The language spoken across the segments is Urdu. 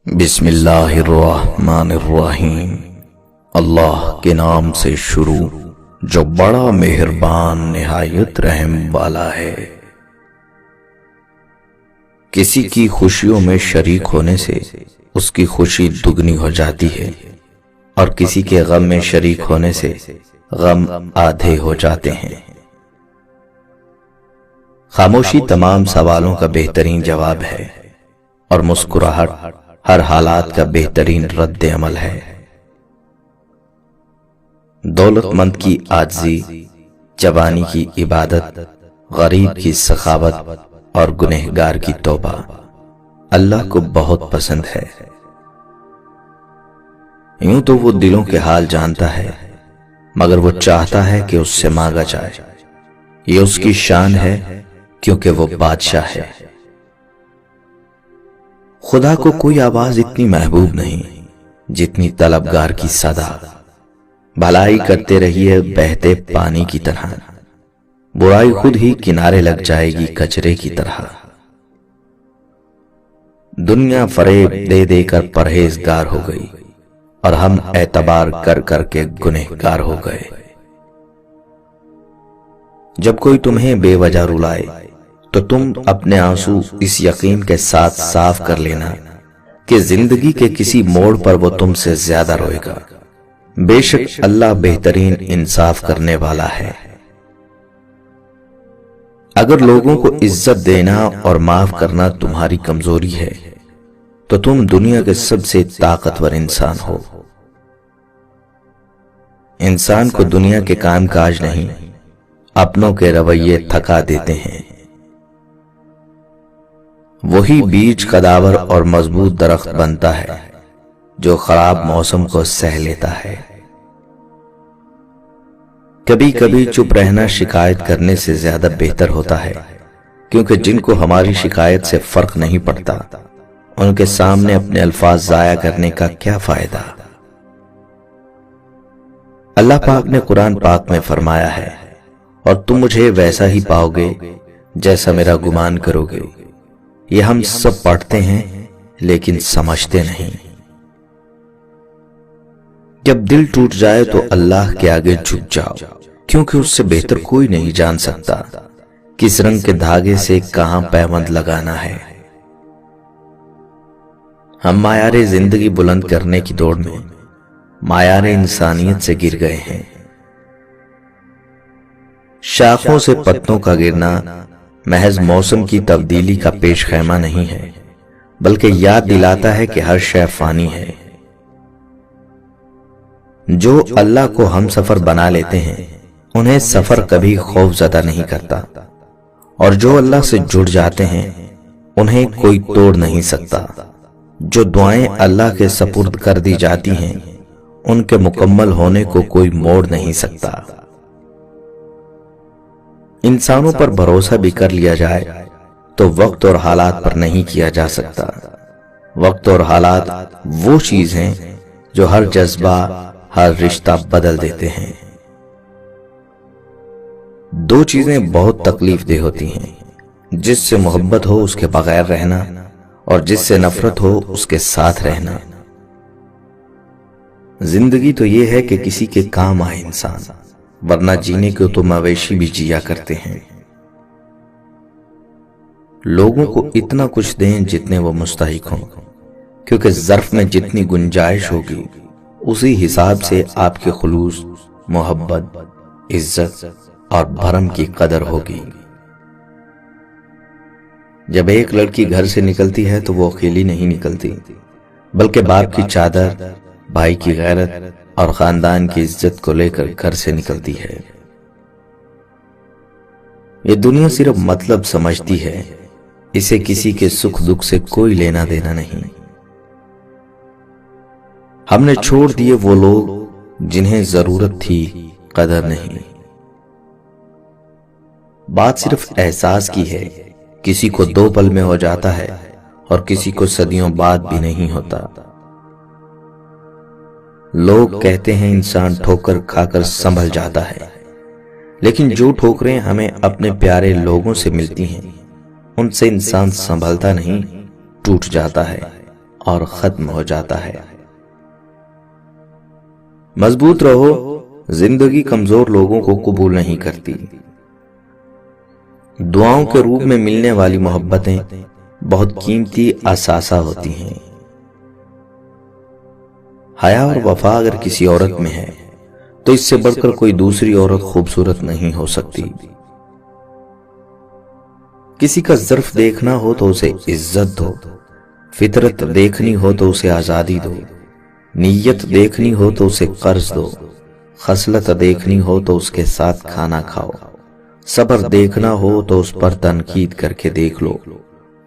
بسم اللہ الرحمن الرحیم۔ اللہ کے نام سے شروع جو بڑا مہربان نہایت رحم والا ہے۔ کسی کی خوشیوں میں شریک ہونے سے اس کی خوشی دگنی ہو جاتی ہے اور کسی کے غم میں شریک ہونے سے غم آدھے ہو جاتے ہیں۔ خاموشی تمام سوالوں کا بہترین جواب ہے اور مسکراہٹ ہر حالات کا بہترین رد عمل ہے۔ دولت مند کی عاجزی، جوانی کی عبادت، غریب کی سخاوت اور گنہگار کی توبہ اللہ کو بہت پسند ہے۔ یوں تو وہ دلوں کے حال جانتا ہے، مگر وہ چاہتا ہے کہ اس سے مانگا جائے۔ یہ اس کی شان ہے کیونکہ وہ بادشاہ ہے۔ خدا کو کوئی آواز اتنی محبوب نہیں جتنی طلبگار کی صدا۔ بھلائی کرتے رہیے بہتے پانی کی طرح، برائی خود ہی کنارے لگ جائے گی کچرے کی طرح۔ دنیا فریب دے دے کر پرہیزگار ہو گئی اور ہم اعتبار کر کر کے گنہگار ہو گئے۔ جب کوئی تمہیں بے وجہ رلائے تو تم اپنے آنسو اس یقین کے ساتھ صاف کر لینا کہ زندگی کے کسی موڑ پر وہ تم سے زیادہ روئے گا۔ بے شک اللہ بہترین انصاف کرنے والا ہے۔ اگر لوگوں کو عزت دینا اور معاف کرنا تمہاری کمزوری ہے تو تم دنیا کے سب سے طاقتور انسان ہو۔ انسان کو دنیا کے کام کاج نہیں، اپنوں کے رویے تھکا دیتے ہیں۔ وہی بیج قداور اور مضبوط درخت بنتا ہے جو خراب موسم کو سہ لیتا ہے۔ کبھی کبھی چپ رہنا شکایت کرنے سے زیادہ بہتر ہوتا ہے، کیونکہ جن کو ہماری شکایت سے فرق نہیں پڑتا ان کے سامنے اپنے الفاظ ضائع کرنے کا کیا فائدہ۔ اللہ پاک نے قرآن پاک میں فرمایا ہے، اور تم مجھے ویسا ہی پاؤ گے جیسا میرا گمان کرو گے۔ یہ ہم سب پڑھتے ہیں لیکن سمجھتے نہیں۔ جب دل ٹوٹ جائے تو اللہ کے آگے جھک جاؤ، کیونکہ اس سے بہتر کوئی نہیں جان سکتا کس رنگ کے دھاگے سے کہاں پیوند لگانا ہے۔ ہم معیار زندگی بلند کرنے کی دوڑ میں معیار انسانیت سے گر گئے ہیں۔ شاخوں سے پتوں کا گرنا محض موسم کی تبدیلی کا پیش خیمہ نہیں ہے، بلکہ یاد دلاتا ہے کہ ہر شے فانی ہے۔ جو اللہ کو ہم سفر بنا لیتے ہیں انہیں سفر کبھی خوف زدہ نہیں کرتا، اور جو اللہ سے جڑ جاتے ہیں انہیں کوئی توڑ نہیں سکتا۔ جو دعائیں اللہ کے سپرد کر دی جاتی ہیں ان کے مکمل ہونے کو کوئی موڑ نہیں سکتا۔ انسانوں پر بھروسہ بھی کر لیا جائے تو وقت اور حالات پر نہیں کیا جا سکتا۔ وقت اور حالات وہ چیز ہیں جو ہر جذبہ، ہر رشتہ بدل دیتے ہیں۔ دو چیزیں بہت تکلیف دہ ہوتی ہیں، جس سے محبت ہو اس کے بغیر رہنا، اور جس سے نفرت ہو اس کے ساتھ رہنا۔ زندگی تو یہ ہے کہ کسی کے کام آئے انسان، ورنہ جینے کو تو مویشی بھی جیا کرتے ہیں۔ لوگوں کو اتنا کچھ دیں جتنے وہ مستحق ہوں، کیونکہ ظرف میں جتنی گنجائش ہوگی اسی حساب سے آپ کے خلوص، محبت، عزت اور بھرم کی قدر ہوگی۔ جب ایک لڑکی گھر سے نکلتی ہے تو وہ اکیلی نہیں نکلتی، بلکہ باپ کی چادر، بھائی کی غیرت اور خاندان کی عزت کو لے کر گھر سے نکلتی ہے۔ یہ دنیا صرف مطلب سمجھتی ہے، اسے کسی کے سکھ دکھ سے کوئی لینا دینا نہیں۔ ہم نے چھوڑ دیے وہ لوگ جنہیں ضرورت تھی، قدر نہیں۔ بات صرف احساس کی ہے، کسی کو 2 پل میں ہو جاتا ہے اور کسی کو صدیوں بعد بھی نہیں ہوتا۔ لوگ کہتے ہیں انسان ٹھوکر کھا کر سنبھل جاتا ہے، لیکن جو ٹھوکریں ہمیں اپنے پیارے لوگوں سے ملتی ہیں ان سے انسان سنبھلتا نہیں، ٹوٹ جاتا ہے۔ اور ختم ہو جاتا ہے۔ مضبوط رہو، زندگی کمزور لوگوں کو قبول نہیں کرتی۔ دعاؤں کے روپ میں ملنے والی محبتیں بہت قیمتی اثاثہ ہوتی ہیں۔ حیا اور وفا اگر کسی عورت میں ہے تو اس سے بڑھ کر کوئی دوسری عورت خوبصورت نہیں ہو سکتی۔ کسی کا ظرف دیکھنا ہو تو اسے عزت دو، فطرت دیکھنی ہو تو اسے آزادی دو، نیت دیکھنی ہو تو اسے قرض دو، خصلت دیکھنی ہو تو اس کے ساتھ کھانا کھاؤ، صبر دیکھنا ہو تو اس پر تنقید کر کے دیکھ لو،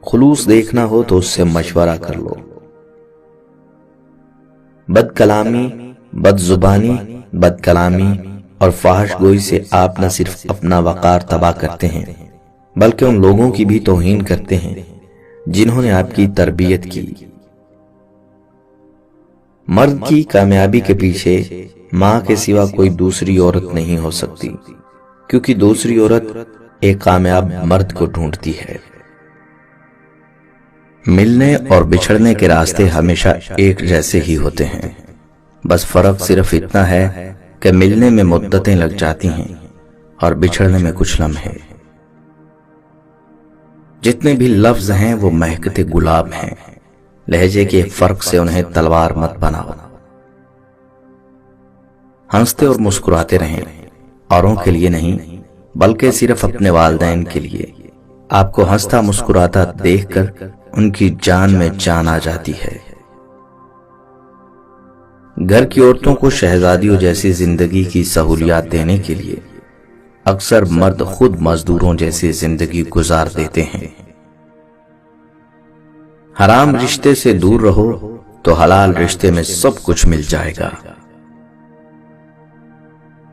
خلوص دیکھنا ہو تو اس سے مشورہ کر لو۔ بد کلامی، بد زبانی، بد کلامی اور فحش گوئی سے آپ نہ صرف اپنا وقار تباہ کرتے ہیں بلکہ ان لوگوں کی بھی توہین کرتے ہیں جنہوں نے آپ کی تربیت کی۔ مرد کی کامیابی کے پیچھے ماں کے سوا کوئی دوسری عورت نہیں ہو سکتی، کیونکہ دوسری عورت ایک کامیاب مرد کو ڈھونڈتی ہے۔ ملنے اور بچھڑنے کے راستے ہمیشہ ایک جیسے ہی ہوتے ہیں، بس فرق صرف اتنا ہے کہ ملنے میں مدتیں لگ جاتی ہیں اور بچھڑنے میں کچھ لمحے۔ جتنے بھی لفظ ہیں وہ مہکتے گلاب ہیں، لہجے کے فرق سے انہیں تلوار مت بناؤ۔ ہنستے اور مسکراتے رہیں، اوروں کے لیے نہیں بلکہ صرف اپنے والدین کے لیے۔ آپ کو ہنستا مسکراتا دیکھ کر ان کی جان میں جان آ جاتی ہے۔ گھر کی عورتوں کو شہزادیوں جیسی زندگی کی سہولیات دینے کے لیے اکثر مرد خود مزدوروں جیسی زندگی گزار دیتے ہیں۔ حرام رشتے سے دور رہو تو حلال رشتے میں سب کچھ مل جائے گا۔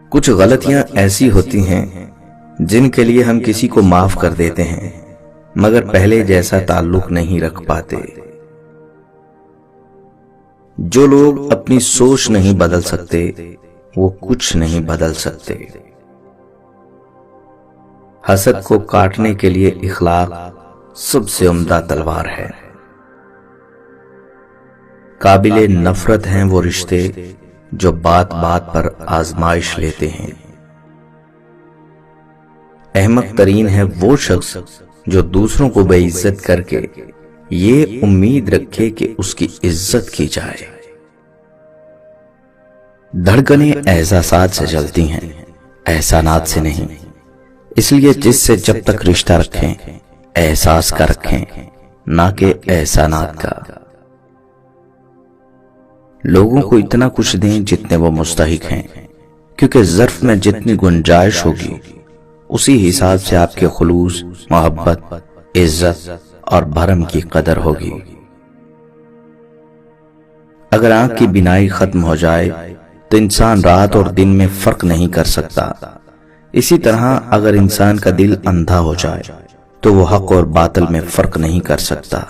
کچھ غلطیاں ایسی ہوتی ہیں جن کے لیے ہم کسی کو معاف کر دیتے ہیں مگر پہلے جیسا تعلق نہیں رکھ پاتے۔ جو لوگ اپنی سوچ نہیں بدل سکتے وہ کچھ نہیں بدل سکتے۔ حسد کو کاٹنے کے لیے اخلاق سب سے عمدہ تلوار ہے۔ قابل نفرت ہیں وہ رشتے جو بات بات پر آزمائش لیتے ہیں۔ احمق ترین ہے وہ شخص جو دوسروں کو بے عزت کر کے یہ امید رکھے کہ اس کی عزت کی جائے۔ دھڑکنیں احساسات سے چلتی ہیں، احسانات سے نہیں، اس لیے جس سے جب تک رشتہ رکھیں احساس کا رکھیں، نہ کہ احسانات کا۔ لوگوں کو اتنا کچھ دیں جتنے وہ مستحق ہیں، کیونکہ ظرف میں جتنی گنجائش ہوگی اسی حساب سے آپ کے خلوص، محبت، عزت اور بھرم کی قدر ہوگی۔ اگر آنکھ کی بینائی ختم ہو جائے تو انسان رات اور دن میں فرق نہیں کر سکتا۔ اسی طرح اگر انسان کا دل اندھا ہو جائے تو وہ حق اور باطل میں فرق نہیں کر سکتا۔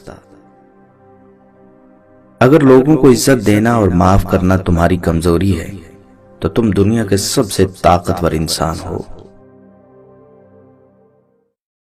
اگر لوگوں کو عزت دینا اور معاف کرنا تمہاری کمزوری ہے تو تم دنیا کے سب سے طاقتور انسان ہو۔